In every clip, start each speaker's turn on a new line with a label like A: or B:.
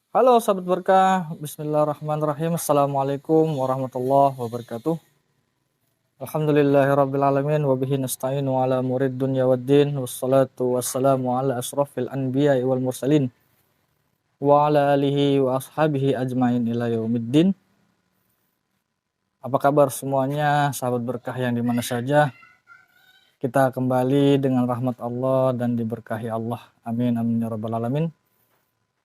A: Halo sahabat berkah, bismillahirrahmanirrahim. Assalamualaikum warahmatullahi wabarakatuh. Alhamdulillahirrabbilalamin, wabihi nasta'inu ala murid dunya waddin, wassalatu wassalamu ala asrafil anbiya wal mursalin, wa ala alihi wa ashabihi ajmain ila yaumiddin. Apa kabar semuanya sahabat berkah yang dimana saja? Kita kembali dengan rahmat Allah dan diberkahi Allah. Amin amin ya rabbal alamin.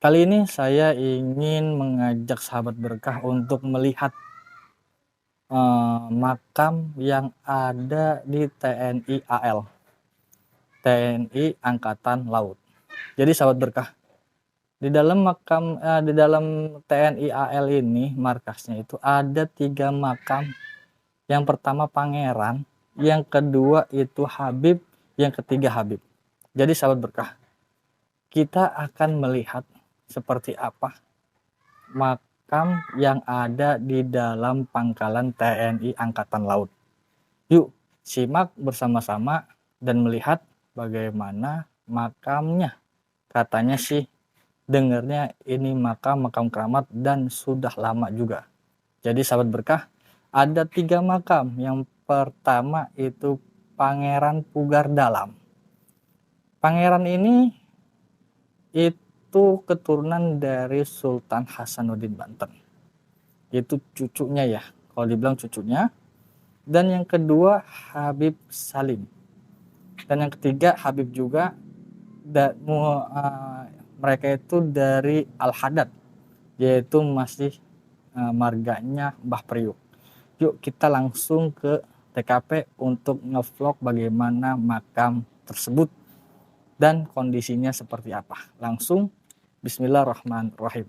A: Kali ini saya ingin mengajak sahabat berkah untuk melihat makam yang ada di TNI AL, TNI Angkatan Laut. Jadi sahabat berkah, di dalam di dalam TNI AL ini markasnya itu ada 3 makam. Yang pertama Pangeran, yang kedua itu Habib, yang ketiga Habib. Jadi sahabat berkah, kita akan melihat seperti apa makam yang ada di dalam pangkalan TNI Angkatan Laut. Yuk simak bersama-sama dan melihat bagaimana makamnya. Katanya sih dengernya ini makam keramat dan sudah lama juga. Jadi sahabat berkah, ada 3 makam. Yang pertama itu Pangeran Pugar Dalam. Pangeran ini itu keturunan dari Sultan Hasanuddin Banten. Itu cucunya ya, kalau dibilang cucunya. Dan yang kedua Habib Salim. Dan yang ketiga Habib juga. Mereka itu dari Al-Hadad, yaitu masih marganya Mbah Priuk. Yuk kita langsung ke TKP untuk ngevlog bagaimana makam tersebut dan kondisinya seperti apa. Langsung bismillahirrahmanirrahim.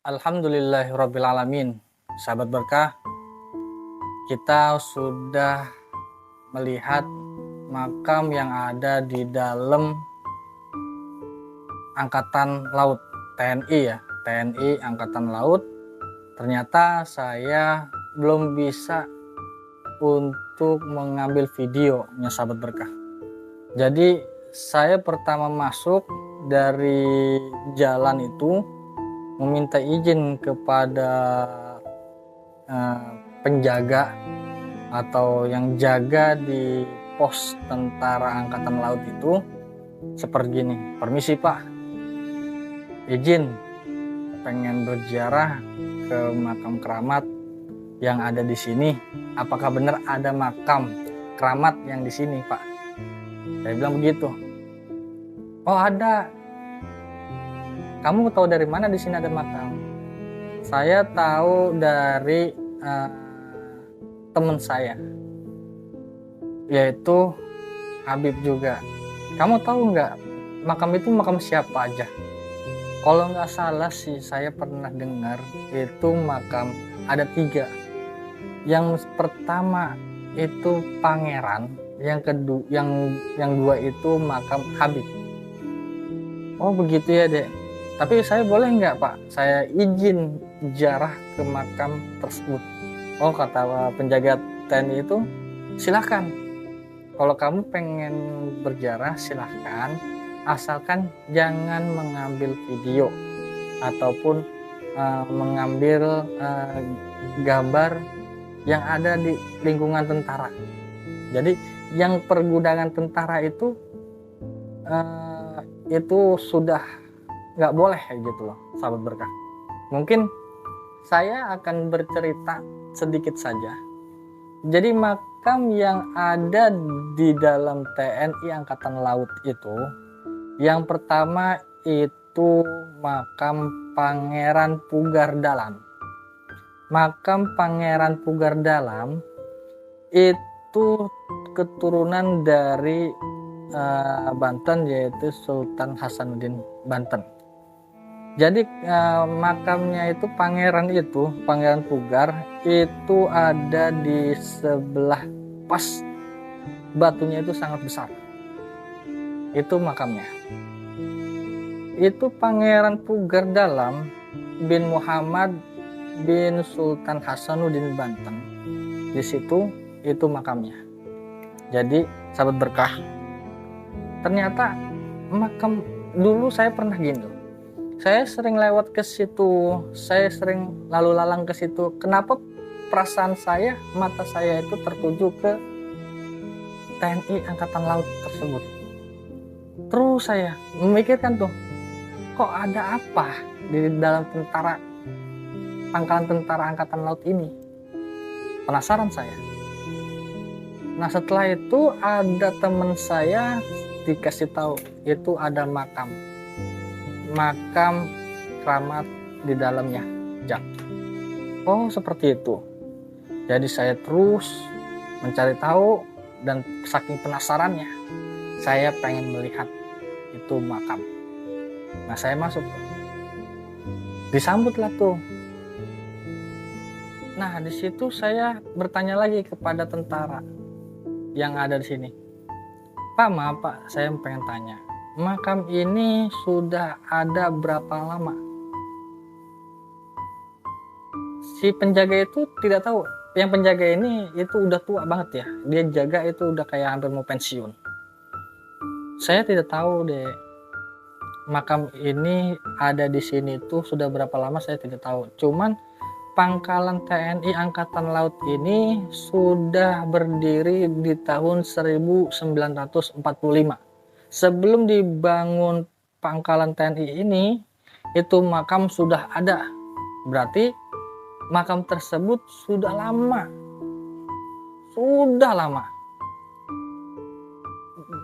A: Alhamdulillahirabbil alamin. Sahabat berkah, kita sudah melihat makam yang ada di dalam Angkatan Laut TNI ya, TNI Angkatan Laut. Ternyata saya belum bisa untuk mengambil videonya sahabat berkah. Jadi saya pertama masuk dari jalan itu meminta izin kepada penjaga atau yang jaga di pos tentara Angkatan Laut itu seperti ini. Permisi Pak, izin pengen berziarah ke makam keramat yang ada di sini. Apakah benar ada makam keramat yang di sini Pak? Saya bilang begitu. Oh ada. Kamu tahu dari mana di sini ada makam? Saya tahu dari teman saya, yaitu Habib juga. Kamu tahu nggak makam itu makam siapa aja? Kalau nggak salah sih saya pernah dengar itu makam ada 3. Yang pertama itu pangeran, yang kedua yang 2 itu makam Habib. Oh begitu ya Dek. Tapi saya boleh nggak Pak, saya izin ziarah ke makam tersebut? Oh kata penjaga TNI itu, silahkan. Kalau kamu pengen berziarah silahkan, asalkan jangan mengambil video ataupun mengambil gambar yang ada di lingkungan tentara. Jadi yang pergudangan tentara itu sudah nggak boleh gitu loh sahabat berkah. Mungkin saya akan bercerita sedikit saja. Jadi makam yang ada di dalam TNI Angkatan Laut itu, yang pertama itu makam Pangeran Pugar Dalam. Makam Pangeran Pugar Dalam itu keturunan dari Banten, yaitu Sultan Hasanuddin Banten. Jadi makamnya itu Pangeran Pugar itu ada di sebelah pas batunya itu sangat besar. Itu makamnya. Itu Pangeran Pugar Dalam bin Muhammad bin Sultan Hasanuddin Banten. Di situ itu makamnya. Jadi sahabat berkah, ternyata makam dulu saya pernah gini loh. Saya sering lewat ke situ, saya sering lalu lalang ke situ. Kenapa perasaan saya, mata saya itu tertuju ke TNI Angkatan Laut tersebut. Terus saya memikirkan tuh, kok ada apa di dalam pangkalan tentara Angkatan Laut ini? Penasaran saya. Nah setelah itu ada teman saya dikasih tahu itu ada makam keramat di dalamnya, Jak. Oh seperti itu. Jadi saya terus mencari tahu dan saking penasarannya saya pengen melihat itu makam. Nah saya masuk, disambutlah tuh. Nah di situ saya bertanya lagi kepada tentara yang ada di sini. Pak, maaf Pak, saya pengen tanya, makam ini sudah ada berapa lama? Si penjaga itu tidak tahu. Yang penjaga ini itu udah tua banget ya. Dia jaga itu udah kayak hampir mau pensiun. Saya tidak tahu deh. Makam ini ada di sini tuh sudah berapa lama saya tidak tahu. Cuman pangkalan TNI Angkatan Laut ini sudah berdiri di tahun 1945. Sebelum dibangun pangkalan TNI ini, itu makam sudah ada. Berarti makam tersebut sudah lama. Sudah lama.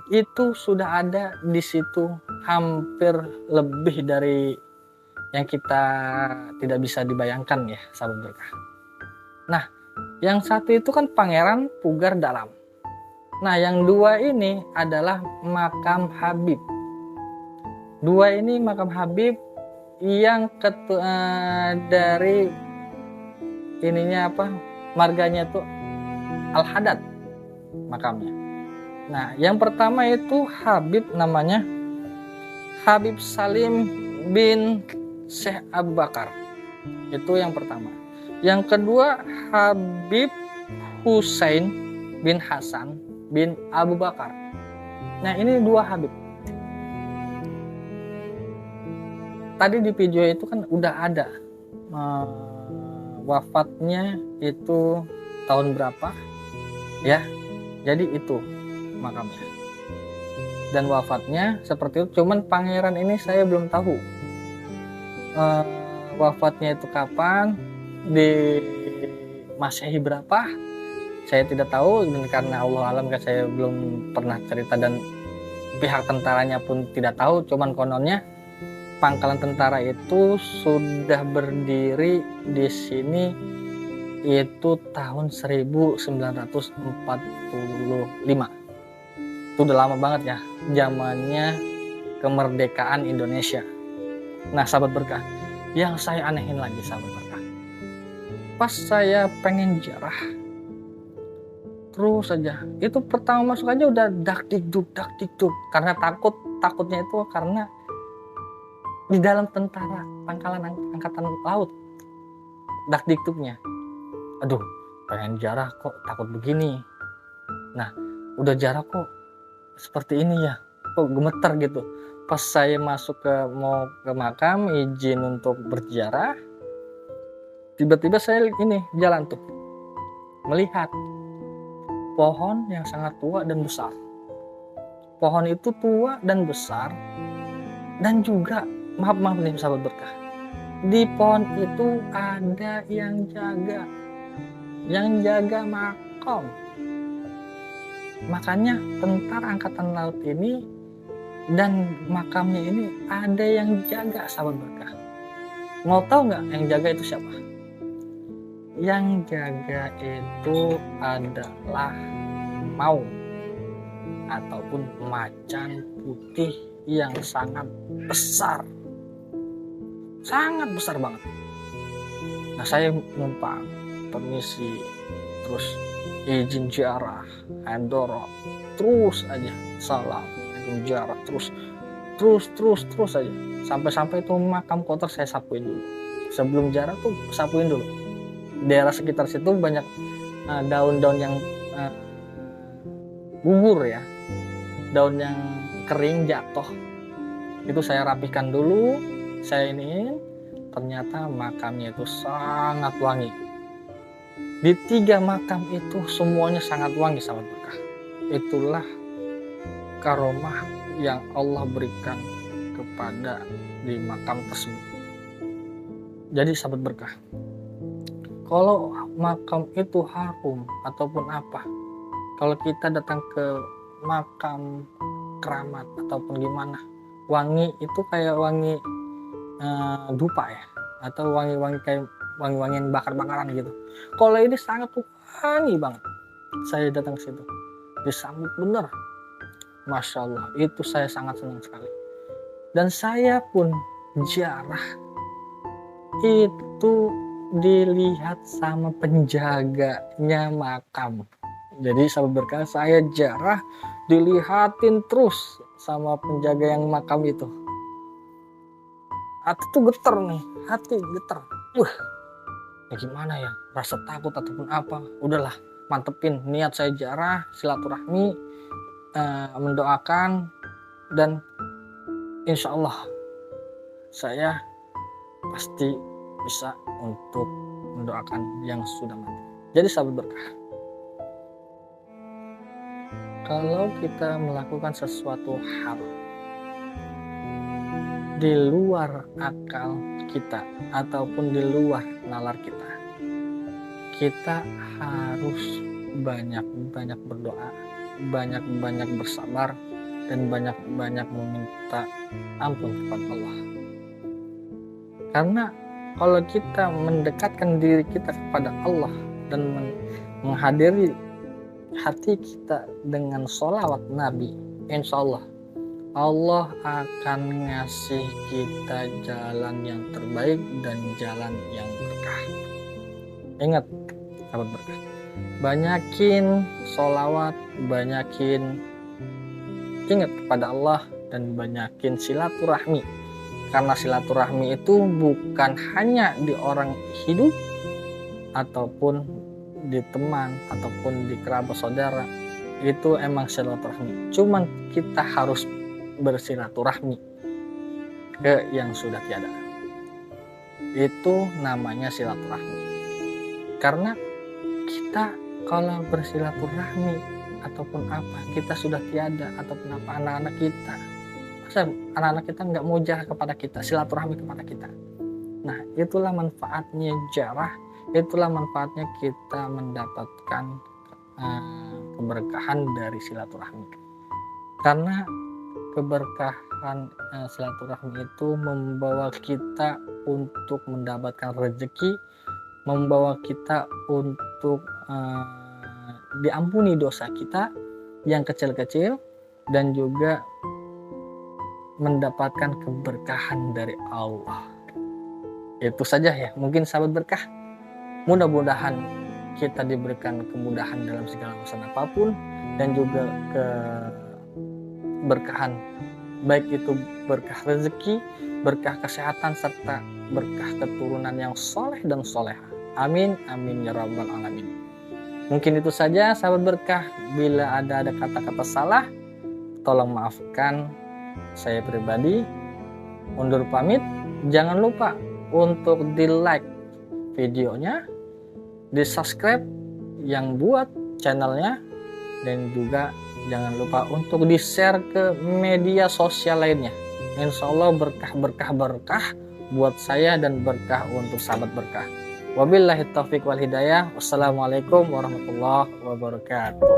A: Itu sudah ada di situ hampir lebih dari yang kita tidak bisa dibayangkan ya, sahabat berkah. Nah, yang satu itu kan Pangeran Pugar Dalam. Nah, yang dua ini adalah makam Habib. Dua ini makam Habib yang dari ininya apa? Marganya itu Al-Hadad makamnya. Nah, yang pertama itu Habib namanya Habib Salim bin Syekh Abu Bakar. Itu yang pertama. Yang kedua Habib Husain bin Hasan bin Abu Bakar. Nah ini dua Habib. Tadi di video itu kan udah ada wafatnya itu tahun berapa ya. Jadi itu makamnya. Dan wafatnya seperti itu. Cuman pangeran ini saya belum tahu wafatnya itu kapan, di Masehi berapa, saya tidak tahu. Dan karena Allah alam kan saya belum pernah cerita dan pihak tentaranya pun tidak tahu. Cuman kononnya pangkalan tentara itu sudah berdiri di sini itu tahun 1945. Itu udah lama banget ya, zamannya kemerdekaan Indonesia. Nah sahabat berkah, yang saya anehin lagi sahabat berkah, pas saya pengen ziarah terus saja, itu pertama masuk aja udah dak dikduk karena takutnya itu karena di dalam tentara pangkalan Angkatan Laut, dak dikduknya, aduh pengen ziarah kok takut begini. Nah udah ziarah kok seperti ini ya, kok gemeter gitu. Pas saya masuk mau ke makam, izin untuk berziarah, tiba-tiba saya ini jalan tuh melihat pohon yang sangat tua dan besar. Pohon itu tua dan besar, dan juga maaf nih sahabat berkah, di pohon itu ada yang jaga makam. Makanya tentara Angkatan Laut ini dan makamnya ini ada yang jaga sahabat berkah. Mau tahu nggak yang jaga itu siapa? Yang jaga itu adalah maung ataupun macan putih yang sangat besar banget. Nah saya numpang permisi, terus izin ziarah, handoro, terus aja salam ziarah, terus aja sampai itu makam kotor saya sapuin dulu. Sebelum ziarah tuh sapuin dulu. Daerah sekitar situ banyak daun-daun yang gugur ya, daun yang kering jatuh, Itu saya rapikan dulu, saya iniin, ternyata makamnya itu sangat wangi. Di 3 makam itu semuanya sangat wangi, sahabat berkah. Itulah karomah yang Allah berikan kepada di makam tersebut. Jadi sahabat berkah, kalau makam itu harum ataupun apa, kalau kita datang ke makam keramat ataupun gimana, wangi itu kayak wangi dupa ya, atau wangi-wangi kayak wangi-wangian bakar-bakaran gitu. Kalau ini sangat wangi banget. Saya datang ke situ, disambut bener, Masya Allah, itu saya sangat senang sekali. Dan saya pun jarah itu dilihat sama penjaganya makam. Jadi sahabat berkah, saya jarah dilihatin terus sama penjaga yang makam itu. Hati tuh getar nih, hati getar. Ya gimana ya, rasa takut ataupun apa, udahlah mantepin niat saya jarah, silaturahmi, mendoakan, dan insya Allah saya pasti bisa untuk mendoakan yang sudah mati. Jadi sahabat berkah, kalau kita melakukan sesuatu hal di luar akal kita ataupun di luar nalar kita, kita harus banyak-banyak berdoa, banyak-banyak bersabar, dan banyak-banyak meminta ampun kepada Allah. Karena kalau kita mendekatkan diri kita kepada Allah dan menghadiri hati kita dengan sholawat Nabi, insya Allah akan ngasih kita jalan yang terbaik dan jalan yang berkah. Ingat sahabat berkah, banyakin sholawat, banyakin ingat kepada Allah, dan banyakin silaturahmi. Karena silaturahmi itu bukan hanya di orang hidup ataupun di teman ataupun di kerabat saudara, itu emang silaturahmi. Cuman kita harus bersilaturahmi ke yang sudah tiada. Itu namanya silaturahmi. Karena kita kalau bersilaturahmi ataupun apa, kita sudah tiada ataupun apa, anak-anak kita, masa anak-anak kita nggak mau jarah kepada kita, silaturahmi kepada kita. Nah, itulah manfaatnya jarah, itulah manfaatnya kita mendapatkan keberkahan dari silaturahmi. Karena keberkahan silaturahmi itu membawa kita untuk mendapatkan rezeki, membawa kita untuk diampuni dosa kita yang kecil-kecil, dan juga mendapatkan keberkahan dari Allah. Itu saja ya, mungkin sahabat berkah, mudah-mudahan kita diberikan kemudahan dalam segala urusan apapun, dan juga keberkahan, baik itu berkah rezeki, berkah kesehatan, serta berkah keturunan yang soleh dan soleha. Amin, amin ya rabbal alamin. Mungkin itu saja sahabat berkah. Bila ada kata-kata salah, tolong maafkan saya pribadi. Undur pamit. Jangan lupa untuk di like videonya, di subscribe yang buat channelnya, dan juga jangan lupa untuk di share ke media sosial lainnya. Insya Allah berkah buat saya dan berkah untuk sahabat berkah. Wabillahi taufiq wal hidayah. Wassalamualaikum warahmatullahi wabarakatuh.